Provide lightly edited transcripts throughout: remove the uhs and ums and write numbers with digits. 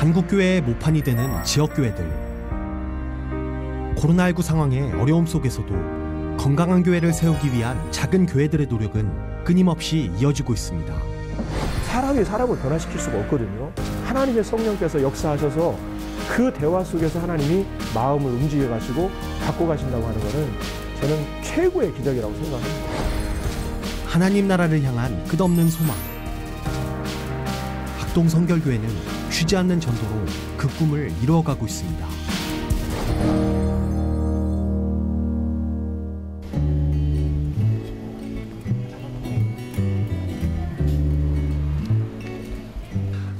한국교회의 모판이 되는 지역교회들. 코로나19 상황의 어려움 속에서도 건강한 교회를 세우기 위한 작은 교회들의 노력은 끊임없이 이어지고 있습니다. 사람이 사람을 변화시킬 수가 없거든요. 하나님의 성령께서 역사하셔서 그 대화 속에서 하나님이 마음을 움직여가시고 바꿔 가신다고 하는 것은 저는 최고의 기적이라고 생각합니다. 하나님 나라를 향한 끝없는 소망. 학동성결교회는 쉬지 않는 전도로 그 꿈을 이루어가고 있습니다.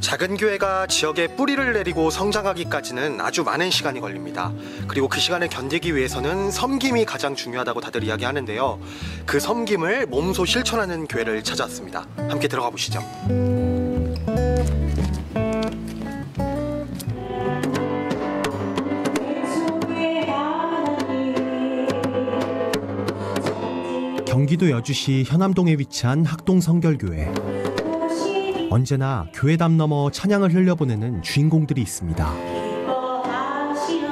작은 교회가 지역에 뿌리를 내리고 성장하기까지는 아주 많은 시간이 걸립니다. 그리고 그 시간을 견디기 위해서는 섬김이 가장 중요하다고 다들 이야기하는데요. 그 섬김을 몸소 실천하는 교회를 찾아왔습니다. 함께 들어가 보시죠. 경기도 여주시 현암동에 위치한 학동성결교회. 언제나 교회 담 너머 찬양을 흘려보내는 주인공들이 있습니다.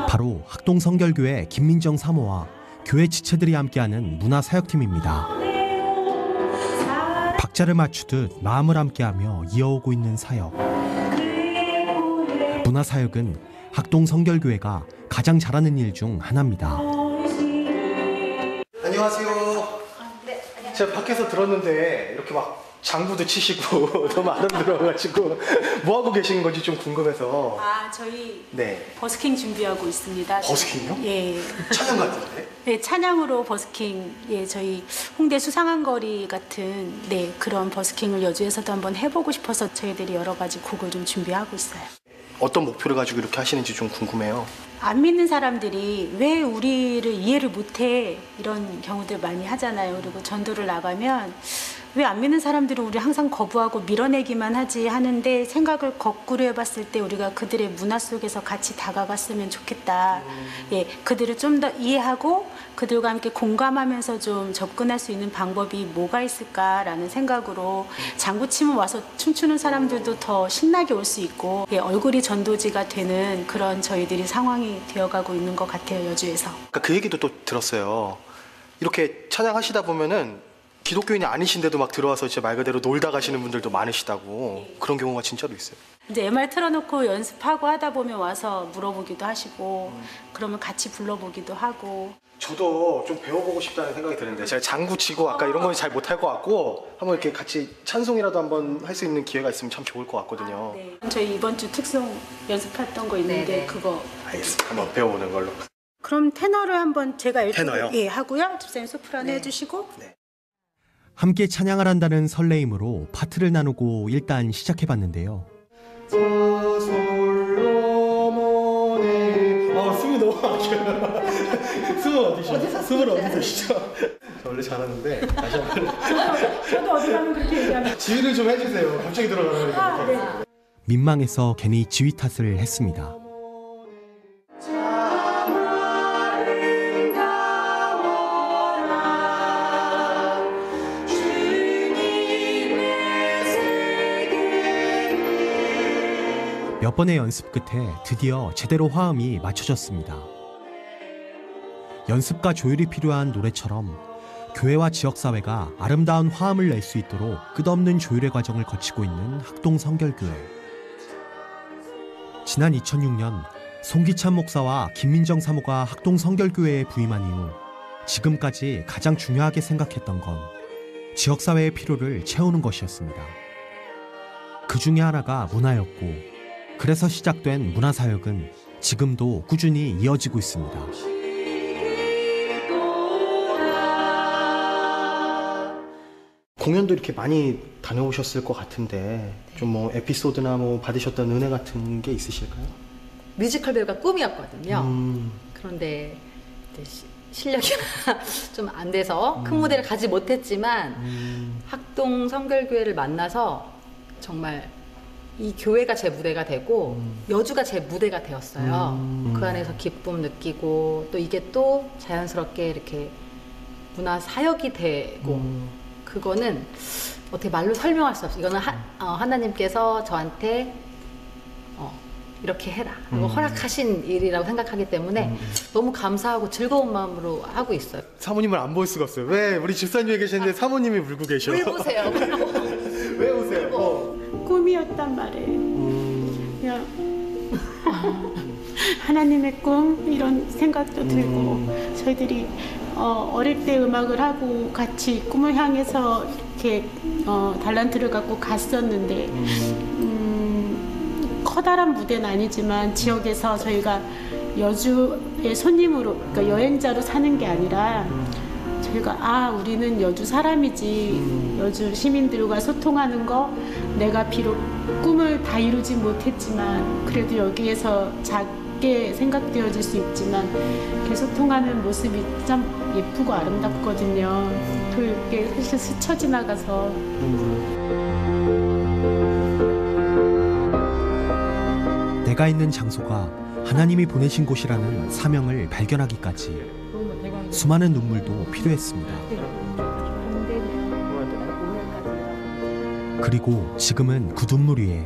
바로 학동성결교회 김민정 사모와 교회 지체들이 함께하는 문화사역팀입니다. 박자를 맞추듯 마음을 함께하며 이어오고 있는 사역. 문화사역은 학동성결교회가 가장 잘하는 일 중 하나입니다. 안녕하세요. 네, 제가 밖에서 들었는데 이렇게 막 장구도 치시고 너무 아름다워가지고 뭐 하고 계시는 건지 좀 궁금해서. 저희 네. 버스킹 준비하고 있습니다. 버스킹요? 예. 찬양 같은데? 네, 찬양으로 버스킹. 예, 저희 홍대 수상한 거리 같은 그런 버스킹을 여주에서도 한번 해보고 싶어서 저희들이 여러 가지 곡을 좀 준비하고 있어요. 어떤 목표를 가지고 이렇게 하시는지 좀 궁금해요. 안 믿는 사람들이 왜 우리를 이해를 못해 이런 경우들 많이 하잖아요. 그리고 전도를 나가면 왜 안 믿는 사람들은 우리 항상 거부하고 밀어내기만 하지 하는데, 생각을 거꾸로 해봤을 때 우리가 그들의 문화 속에서 같이 다가갔으면 좋겠다. 예, 그들을 좀 더 이해하고 그들과 함께 공감하면서 좀 접근할 수 있는 방법이 뭐가 있을까라는 생각으로 장구치면 와서 춤추는 사람들도 더 신나게 올 수 있고, 예, 얼굴이 전도지가 되는 그런 저희들이 상황이 되어가고 있는 것 같아요, 여주에서. 그 얘기도 또 들었어요. 이렇게 찬양하시다 보면은 기독교인이 아니신데도 막 들어와서 진짜 말 그대로 놀다 가시는 분들도 많으시다고. 그런 경우가 진짜로 있어요. 이제 MR 틀어놓고 연습하고 하다 보면 와서 물어보기도 하시고, 그러면 같이 불러보기도 하고. 저도 좀 배워보고 싶다는 생각이 드는데, 제가 장구 치고 아까 이런 건 잘 못할 것 같고, 한번 이렇게 같이 찬송이라도 한번 할 수 있는 기회가 있으면 참 좋을 것 같거든요. 네. 저희 이번 주 특송 연습했던 거 있는데 네네. 그거. 알겠습니다. 한번 배워보는 걸로. 그럼 테너를 한번 제가 테너요? 예, 하고요. 집사님 소프라노 네. 해주시고. 네. 함께 찬양을 한다는 설레임으로 파트를 나누고 일단 시작해봤는데요. 숨이 너무 막혀요. 숨은 어디시죠? 숨은 어디시죠? 저 원래 잘하는데 다시 한번. 저도 어디 가면 그렇게 얘기하면. 지휘를 좀 해주세요. 갑자기 들어가는 네. 민망해서 괜히 지휘 탓을 했습니다. 몇 번의 연습 끝에 드디어 제대로 화음이 맞춰졌습니다. 연습과 조율이 필요한 노래처럼 교회와 지역사회가 아름다운 화음을 낼 수 있도록 끝없는 조율의 과정을 거치고 있는 학동성결교회. 지난 2006년 송기찬 목사와 김민정 사모가 학동성결교회에 부임한 이후 지금까지 가장 중요하게 생각했던 건 지역사회의 필요를 채우는 것이었습니다. 그 중에 하나가 문화였고, 그래서 시작된 문화사역은 지금도 꾸준히 이어지고 있습니다. 공연도 이렇게 많이 다녀오셨을 것 같은데, 좀 뭐 에피소드나 뭐 받으셨던 은혜 같은 게 있으실까요? 뮤지컬 배우가 꿈이었거든요. 그런데 실력이 좀 안 돼서 큰 무대를 가지 못했지만 학동 성결교회를 만나서 정말 이 교회가 제 무대가 되고 여주가 제 무대가 되었어요. 그 안에서 기쁨 느끼고, 또 이게 또 자연스럽게 이렇게 문화 사역이 되고, 그거는 어떻게 말로 설명할 수 없어요. 이거는 하나님께서 저한테 이렇게 해라 하고 허락하신 일이라고 생각하기 때문에 너무 감사하고 즐거운 마음으로 하고 있어요. 사모님을 안 볼 수가 없어요. 왜 우리 집사님이 계시는데 사모님이 울고 계셔? 왜 보세요? 왜 우세요? 꿈이었단 말이에요. 그냥 하나님의 꿈 이런 생각도 들고 저희들이 어릴 때 음악을 하고 같이 꿈을 향해서 이렇게 달란트를 갖고 갔었는데 커다란 무대는 아니지만 지역에서 저희가 여주의 손님으로 그러니까 여행자로 사는 게 아니라 저희가 우리는 여주 사람이지 여주 시민들과 소통하는 거 내가 비록 꿈을 다 이루지 못했지만 그래도 여기에서 작게 생각되어질 수 있지만 이렇게 소통하는 모습이 참 예쁘고 아름답거든요. 그게 사실 스쳐 지나가서 내가 있는 장소가 하나님이 보내신 곳이라는 사명을 발견하기까지 수많은 눈물도 필요했습니다. 그리고 지금은 그 눈물 위에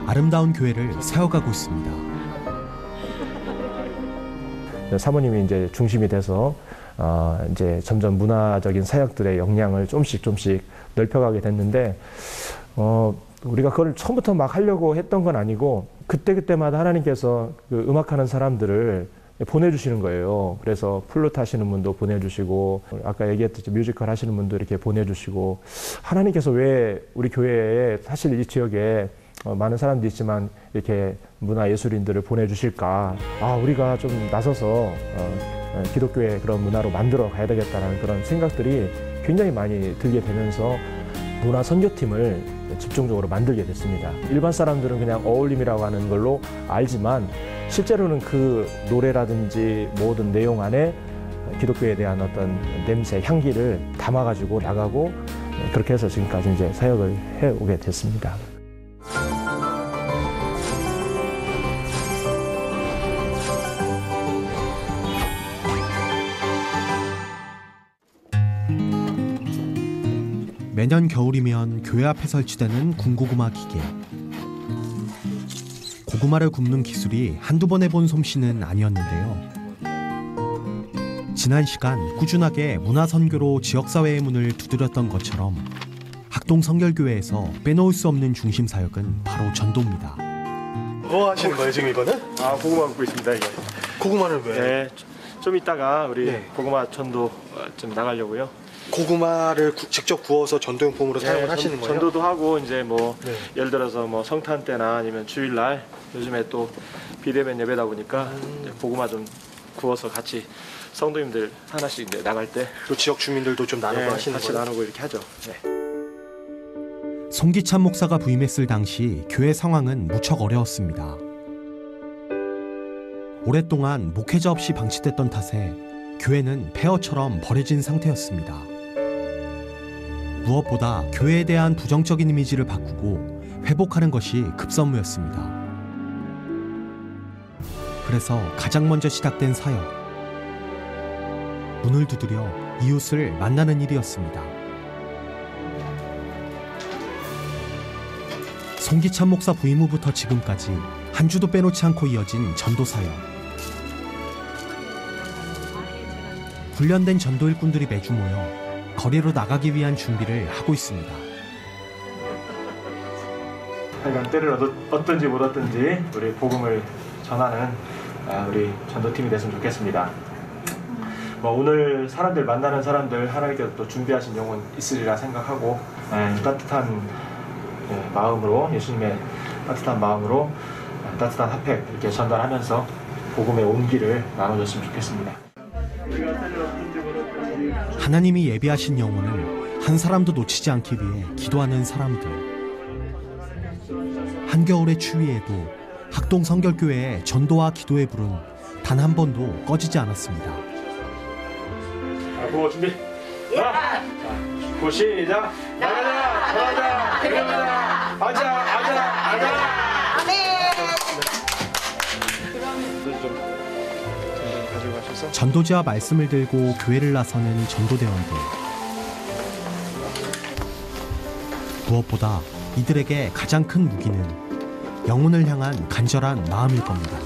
아름다운 교회를 세워가고 있습니다. 사모님이 이제 중심이 돼서 이제 점점 문화적인 사역들의 역량을 조금씩 넓혀가게 됐는데 우리가 그걸 처음부터 막 하려고 했던 건 아니고 그때마다 하나님께서 그 음악하는 사람들을 보내주시는 거예요. 그래서 플루트 하시는 분도 보내주시고 아까 얘기했듯이 뮤지컬 하시는 분도 이렇게 보내주시고 하나님께서 왜 우리 교회에 사실 이 지역에 많은 사람들이 있지만 이렇게 문화예술인들을 보내주실까. 우리가 좀 나서서 기독교의 그런 문화로 만들어 가야 되겠다는 그런 생각들이 굉장히 많이 들게 되면서 문화 선교팀을 집중적으로 만들게 됐습니다. 일반 사람들은 그냥 어울림이라고 하는 걸로 알지만 실제로는 그 노래라든지 모든 내용 안에 기독교에 대한 어떤 냄새, 향기를 담아가지고 나가고 그렇게 해서 지금까지 이제 사역을 해오게 됐습니다. 매년 겨울이면 교회 앞에 설치되는 군고구마 기계. 고구마를 굽는 기술이 한두 번 해본 솜씨는 아니었는데요. 지난 시간 꾸준하게 문화선교로 지역사회의 문을 두드렸던 것처럼 학동성결교회에서 빼놓을 수 없는 중심 사역은 바로 전도입니다. 뭐 하시는 거예요 지금 이거는? 고구마 굽고 있습니다. 이거. 고구마를 왜? 네, 좀 이따가 우리 네. 고구마 전도 좀 나가려고요. 고구마를 직접 구워서 전도용품으로 사용을 하시는 거예요? 전도도 하고 이제 뭐 네. 예를 들어서 뭐 성탄 때나 아니면 주일날 요즘에 또 비대면 예배다 보니까 이제 고구마 좀 구워서 같이 성도님들 하나씩 이제 나갈 때 또 지역 주민들도 좀 나누고 하시는 같이 거예요? 나누고 이렇게 하죠. 네. 송기찬 목사가 부임했을 당시 교회 상황은 무척 어려웠습니다. 오랫동안 목회자 없이 방치됐던 탓에 교회는 폐허처럼 버려진 상태였습니다. 무엇보다 교회에 대한 부정적인 이미지를 바꾸고 회복하는 것이 급선무였습니다. 그래서 가장 먼저 시작된 사역, 문을 두드려 이웃을 만나는 일이었습니다. 송기찬 목사 부임 후부터 지금까지 한 주도 빼놓지 않고 이어진 전도 사역. 훈련된 전도 일꾼들이 매주 모여 거리로 나가기 위한 준비를 하고 있습니다. 하여간 때를 얻든지 못 얻든지 우리 복음을 전하는 우리 전도팀이 됐으면 좋겠습니다. 뭐 오늘 사람들 만나는 사람들 하나님께서 또 준비하신 영혼 있으리라 생각하고 따뜻한 마음으로 예수님의 따뜻한 마음으로 따뜻한 핫팩 이렇게 전달하면서 복음의 온기를 나눠줬으면 좋겠습니다. 하나님이 예비하신 영혼을 한 사람도 놓치지 않기 위해 기도하는 사람들. 한겨울의 추위에도 학동성결교회의 전도와 기도의 불은 단 한 번도 꺼지지 않았습니다. 구호 준비. 자, 구호 시작. 나가자, 들어가자, 아자. 전도지와 말씀을 들고 교회를 나서는 전도대원들. 무엇보다 이들에게 가장 큰 무기는 영혼을 향한 간절한 마음일 겁니다.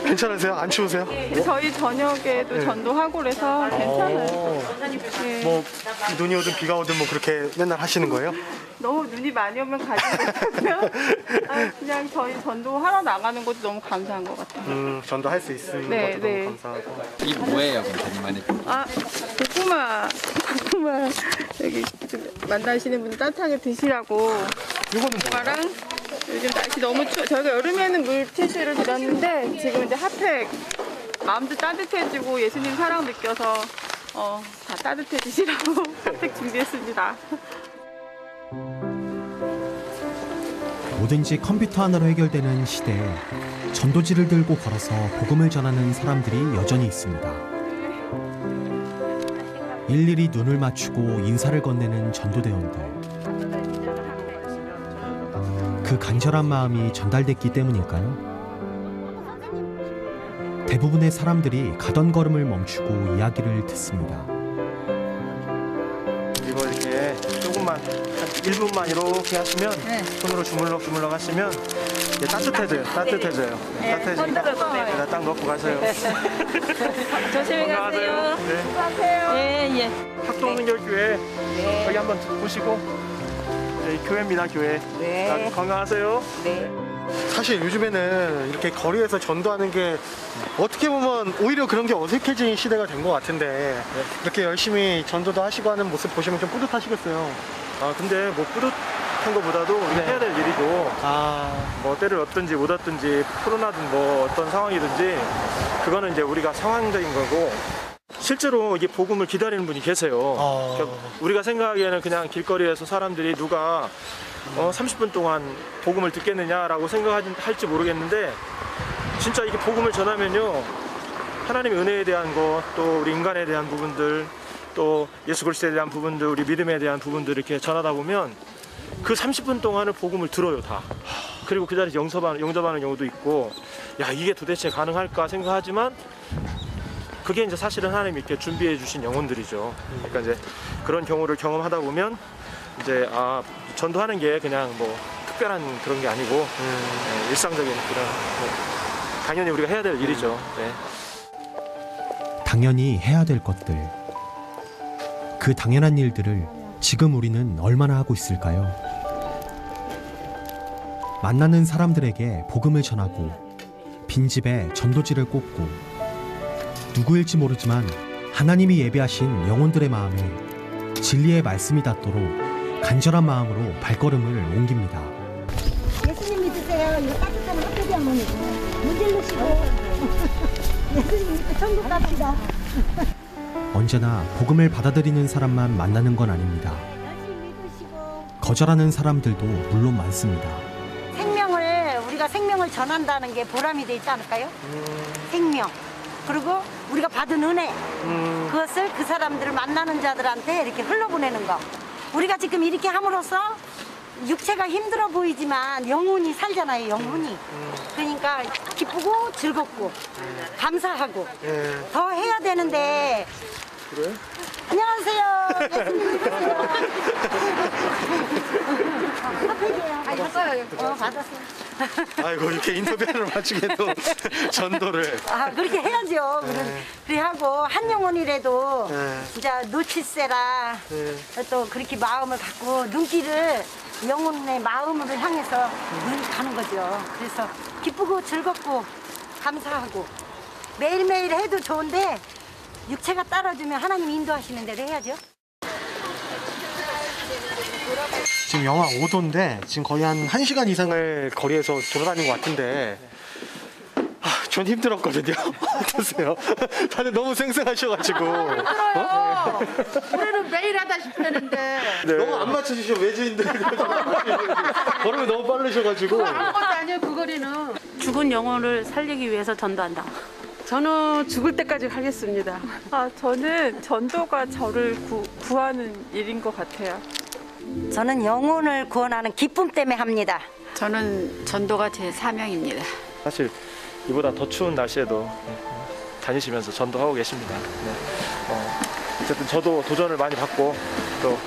괜찮으세요? 안 추우세요? 저희 저녁에도 전도하고 그래서 괜찮아요. 네. 뭐 눈이 오든 비가 오든 뭐 그렇게 맨날 하시는 거예요? 너무 눈이 많이 오면 가지 못하고요. 그냥 저희 전도하러 나가는 것도 너무 감사한 것 같아요. 전도할 수 있는 네, 것도 네. 너무 감사하고. 이게 뭐예요, 그럼 많이? 고구마 여기 만나시는 분들 따뜻하게 드시라고. 이거는 고구마랑 요즘 날씨 너무 추워. 저희가 여름에는 물티슈를 드렸는데 지금 이제 핫팩. 마음도 따뜻해지고 예수님 사랑 느껴서 다 따뜻해지시라고 핫팩 준비했습니다. 뭐든지 컴퓨터 하나로 해결되는 시대에 전도지를 들고 걸어서 복음을 전하는 사람들이 여전히 있습니다. 일일이 눈을 맞추고 인사를 건네는 전도대원들. 그 간절한 마음이 전달됐기 때문일까요? 대부분의 사람들이 가던 걸음을 멈추고 이야기를 듣습니다. 이거 이렇게 조금만 한 1분만 이렇게 하시면 손으로 주물럭 하시면 이게 따뜻해져요. 따뜻해지니까 여기다 딱 넣고 가세요. 조심히 가세요. 네. 학동선결교회 여기 한번 보시고 네, 교회입니다. 교회. 자, 건강하세요. 사실 요즘에는 이렇게 거리에서 전도하는 게 어떻게 보면 오히려 그런 게 어색해진 시대가 된 것 같은데 이렇게 열심히 전도도 하시고 하는 모습 보시면 좀 뿌듯하시겠어요. 근데 뭐 뿌듯한 것보다도 우리가 해야 될 일이고 뭐 때를 얻든지 못 얻든지 코로나든 뭐 어떤 상황이든지 그거는 이제 우리가 상황적인 거고 실제로 이게 복음을 기다리는 분이 계세요. 그러니까 우리가 생각하기에는 그냥 길거리에서 사람들이 누가 30분 동안 복음을 듣겠느냐라고 생각할지 모르겠는데 진짜 이게 복음을 전하면요 하나님의 은혜에 대한 것, 또 우리 인간에 대한 부분들, 또 예수 그리스도에 대한 부분들, 우리 믿음에 대한 부분들 이렇게 전하다 보면 그 30분 동안을 복음을 들어요 다. 그리고 그 자리에서 영접하는 경우도 있고 야 이게 도대체 가능할까 생각하지만 그게 이제 사실은 하나님이 이렇게 준비해 주신 영혼들이죠. 그러니까 이제 그런 경우를 경험하다 보면 이제 전도하는 게 그냥 뭐 특별한 그런 게 아니고 일상적인 그런 당연히 우리가 해야 될 일이죠. 네. 당연히 해야 될 것들. 그 당연한 일들을 지금 우리는 얼마나 하고 있을까요? 만나는 사람들에게 복음을 전하고 빈집에 전도지를 꽂고 누구일지 모르지만 하나님이 예비하신 영혼들의 마음에 진리의 말씀이 닿도록 간절한 마음으로 발걸음을 옮깁니다. 예수님 믿으세요. 이거 따뜻한 핫팩이 어머니고 문질르시고 예수님 믿고 천국 갑시다. 언제나 복음을 받아들이는 사람만 만나는 건 아닙니다. 열심히 믿으시고 거절하는 사람들도 물론 많습니다. 우리가 생명을 전한다는 게 보람이 되지 않을까요? 생명. 그리고 우리가 받은 은혜. 그것을 그 사람들을 만나는 자들한테 이렇게 흘러보내는 거. 우리가 지금 이렇게 함으로써 육체가 힘들어 보이지만 영혼이 살잖아요, 영혼이. 그러니까 기쁘고 즐겁고 감사하고 더 해야 되는데. 그래? 안녕하세요. 예수님 믿으세요. 핫팩이에요. 받았어요. 받았어요. 아이고 이렇게 인터뷰를 마치게도 전도를. 그렇게 해야죠. 그래 하고 한 영혼이라도 진짜 놓칠세라 또 그렇게 마음을 갖고 눈길을 영혼의 마음으로 향해서 눈이 가는 거죠. 그래서 기쁘고 즐겁고 감사하고 매일매일 해도 좋은데 육체가 따라주면 하나님 인도하시는 대로 해야죠. 지금 영하 5도인데 지금 거의 한 1시간 이상을 거리에서 돌아다닌 것 같은데 전 힘들었거든요. 어떠세요? 다들 너무 생생하셔가지고. 힘들어요. 우리는 매일 하다시피 하는데. 네. 너무 안 맞춰주셔 외지인들. 걸음이 너무 빠르셔가지고. 아무것도 아니에요 그 거리는. 죽은 영혼을 살리기 위해서 전도한다. 저는 죽을 때까지 하겠습니다. 저는 전도가 저를 구하는 일인 것 같아요. 저는 영혼을 구원하는 기쁨 때문에 합니다. 저는 전도가 제 사명입니다. 사실 이보다 더 추운 날씨에도 다니시면서 전도하고 계십니다. 네. 어쨌든 저도 도전을 많이 받고 또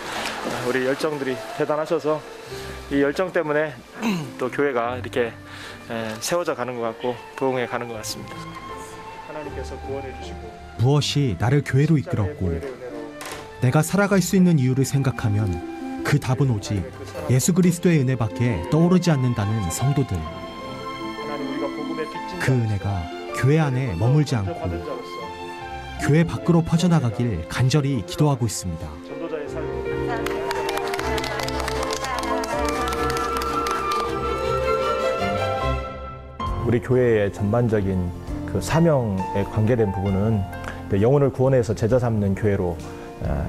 우리 열정들이 대단하셔서 이 열정 때문에 또 교회가 이렇게 세워져 가는 것 같고 부흥해 가는 것 같습니다. 하나님께서 구원해 주시고 무엇이 나를 교회로 이끌었고 내가 살아갈 수 있는 이유를 생각하면 그 답은 오직 예수 그리스도의 은혜밖에 떠오르지 않는다는 성도들. 그 은혜가 교회 안에 머물지 않고 교회 밖으로 퍼져나가길 간절히 기도하고 있습니다. 우리 교회의 전반적인 그 사명에 관계된 부분은 영혼을 구원해서 제자 삼는 교회로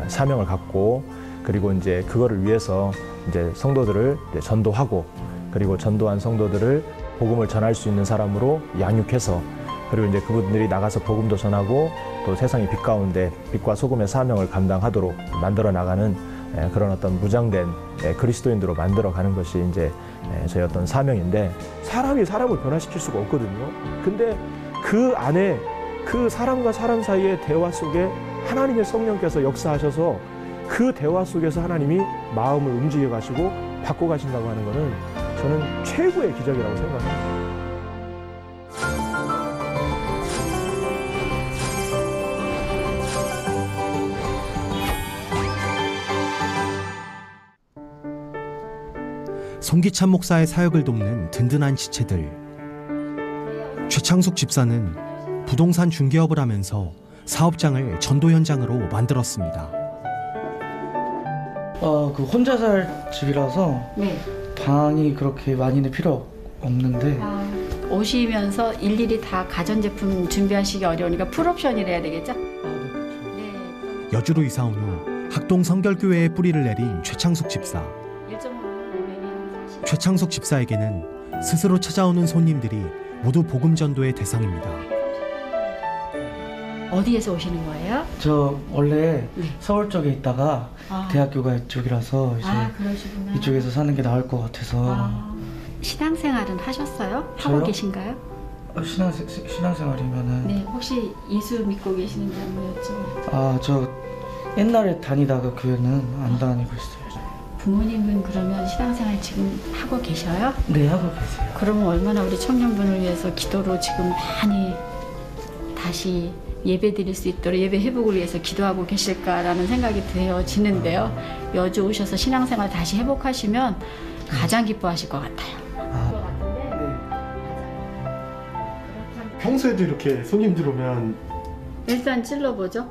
사명을 갖고, 그리고 이제 그거를 위해서 이제 성도들을 전도하고, 그리고 전도한 성도들을 복음을 전할 수 있는 사람으로 양육해서, 그리고 이제 그분들이 나가서 복음도 전하고 또 세상의 빛 가운데 빛과 소금의 사명을 감당하도록 만들어 나가는 그런 어떤 무장된 그리스도인들로 만들어 가는 것이 이제 저희 어떤 사명인데, 사람이 사람을 변화시킬 수가 없거든요. 근데 그 안에 그 사람과 사람 사이의 대화 속에 하나님의 성령께서 역사하셔서 그 대화 속에서 하나님이 마음을 움직여 가시고 바꿔 가신다고 하는 것은 저는 최고의 기적이라고 생각합니다. 송기찬 목사의 사역을 돕는 든든한 지체들. 최창숙 집사는 부동산 중개업을 하면서 사업장을 전도 현장으로 만들었습니다. 그 혼자 살 집이라서 네. 방이 그렇게 많이는 필요 없는데 오시면서 일일이 다 가전제품 준비하시기 어려우니까 풀옵션이라 해야 되겠죠? 네. 여주로 이사 온 후 학동 성결교회에 뿌리를 내린 최창숙 집사. 최창숙 집사에게는 스스로 찾아오는 손님들이 모두 복음 전도의 대상입니다. 어디에서 오시는 거예요? 저 원래 서울 쪽에 있다가 대학교가 이쪽이라서 이제 그러시구나. 이쪽에서 사는 게 나을 것 같아서. 신앙생활은 하셨어요? 저요? 하고 계신가요? 신앙생활이면은 네, 혹시 예수 믿고 계시는지 한번 여쭤봐요. 저 옛날에 다니다가 교회는 안 다니고 있어요. 부모님은 그러면 신앙생활 지금 하고 계셔요? 네, 하고 계세요. 그러면 얼마나 우리 청년분을 위해서 기도로 지금 많이 다시 예배 드릴 수 있도록 예배 회복을 위해서 기도하고 계실까라는 생각이 되어지는데요. 여주 오셔서 신앙생활 다시 회복하시면 가장 기뻐하실 것 같아요. 평소에도 이렇게 손님들 오면 일단 찔러보죠.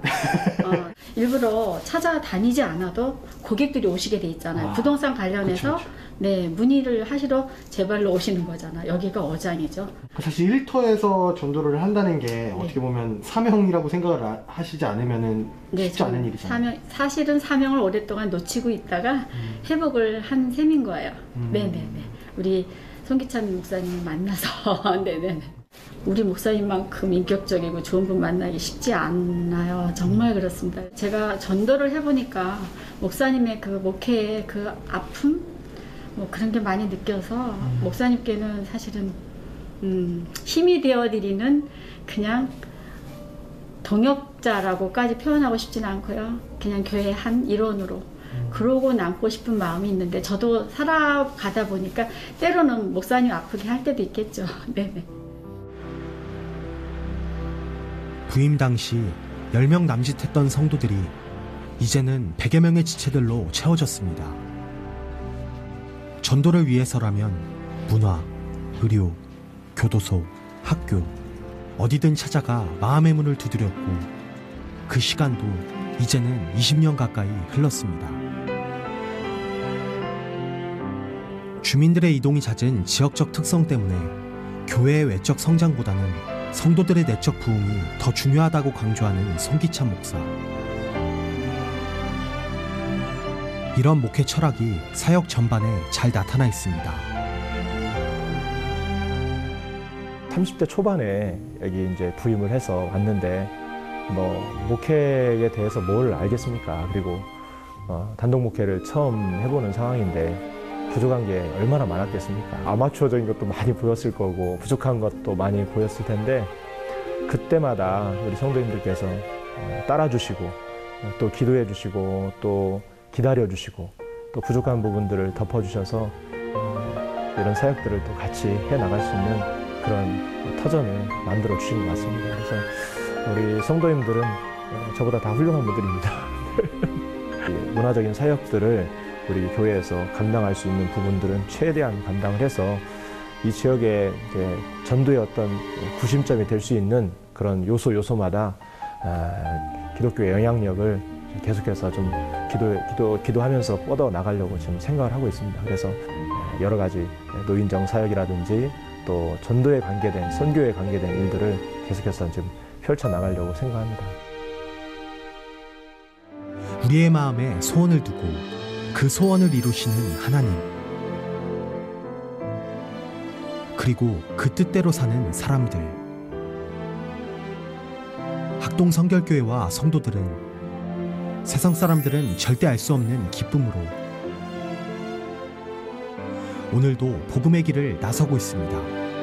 일부러 찾아다니지 않아도 고객들이 오시게 돼 있잖아요. 부동산 관련해서 그쵸. 네, 문의를 하시러 제 발로 오시는 거잖아요. 여기가 어장이죠. 사실 일터에서 전도를 한다는 게 어떻게 보면 사명이라고 생각을 하시지 않으면 쉽지 않은 일이잖아요. 사실은 사명을 오랫동안 놓치고 있다가 회복을 한 셈인 거예요. 네네네. 우리 송기찬 목사님 만나서 네네. 우리 목사님만큼 인격적이고 좋은 분 만나기 쉽지 않아요. 정말 그렇습니다. 제가 전도를 해보니까 목사님의 그 목회의 그 아픔? 뭐 그런 게 많이 느껴서 목사님께는 사실은 힘이 되어드리는 그냥 동역자라고까지 표현하고 싶지는 않고요. 그냥 교회의 한 일원으로 그러고 남고 싶은 마음이 있는데 저도 살아가다 보니까 때로는 목사님 아프게 할 때도 있겠죠. 네네. 부임 당시 10명 남짓했던 성도들이 이제는 100여 명의 지체들로 채워졌습니다. 전도를 위해서라면 문화, 의료, 교도소, 학교 어디든 찾아가 마음의 문을 두드렸고 그 시간도 이제는 20년 가까이 흘렀습니다. 주민들의 이동이 잦은 지역적 특성 때문에 교회의 외적 성장보다는 성도들의 내적 부흥이 더 중요하다고 강조하는 송기찬 목사. 이런 목회 철학이 사역 전반에 잘 나타나 있습니다. 30대 초반에 여기 이제 부임을 해서 왔는데 목회에 대해서 뭘 알겠습니까? 그리고 단독 목회를 처음 해보는 상황인데 부족한 게 얼마나 많았겠습니까? 아마추어적인 것도 많이 보였을 거고 부족한 것도 많이 보였을 텐데 그때마다 우리 성도님들께서 따라주시고 또 기도해 주시고 또 기다려주시고 또 부족한 부분들을 덮어주셔서 이런 사역들을 또 같이 해나갈 수 있는 그런 터전을 만들어 주신 것 같습니다. 그래서 우리 성도님들은 저보다 다 훌륭한 분들입니다. 문화적인 사역들을 우리 교회에서 감당할 수 있는 부분들은 최대한 감당을 해서 이 지역의 이제 전도의 어떤 구심점이 될 수 있는 그런 요소마다 기독교의 영향력을 계속해서 좀 기도하면서 뻗어 나가려고 지금 생각을 하고 있습니다. 그래서 여러 가지 노인정 사역이라든지 또 전도에 관계된, 선교에 관계된 일들을 계속해서 지금 펼쳐 나가려고 생각합니다. 우리의 마음에 소원을 두고 그 소원을 이루시는 하나님, 그리고 그 뜻대로 사는 사람들. 학동 성결교회와 성도들은 세상 사람들은 절대 알 수 없는 기쁨으로 오늘도 복음의 길을 나서고 있습니다.